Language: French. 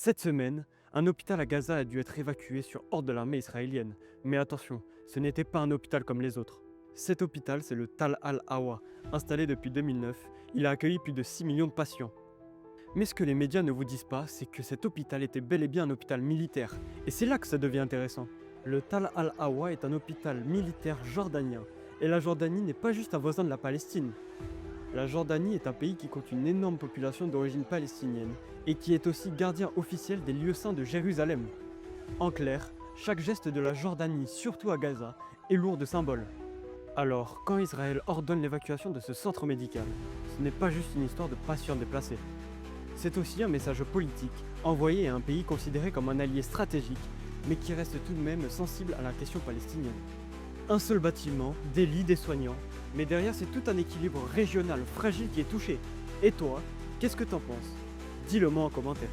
Cette semaine, un hôpital à Gaza a dû être évacué sur ordre de l'armée israélienne. Mais attention, ce n'était pas un hôpital comme les autres. Cet hôpital, c'est le Tal al-Awa. Installé depuis 2009, il a accueilli plus de 6 millions de patients. Mais ce que les médias ne vous disent pas, c'est que cet hôpital était bel et bien un hôpital militaire. Et c'est là que ça devient intéressant. Le Tal al-Awa est un hôpital militaire jordanien. Et la Jordanie n'est pas juste un voisin de la Palestine. La Jordanie est un pays qui compte une énorme population d'origine palestinienne et qui est aussi gardien officiel des lieux saints de Jérusalem. En clair, chaque geste de la Jordanie, surtout à Gaza, est lourd de symboles. Alors, quand Israël ordonne l'évacuation de ce centre médical, ce n'est pas juste une histoire de patients déplacés. C'est aussi un message politique envoyé à un pays considéré comme un allié stratégique, mais qui reste tout de même sensible à la question palestinienne. Un seul bâtiment, des lits, des soignants, mais derrière c'est tout un équilibre régional fragile qui est touché. Et toi, qu'est-ce que t'en penses? Dis-le moi en commentaire.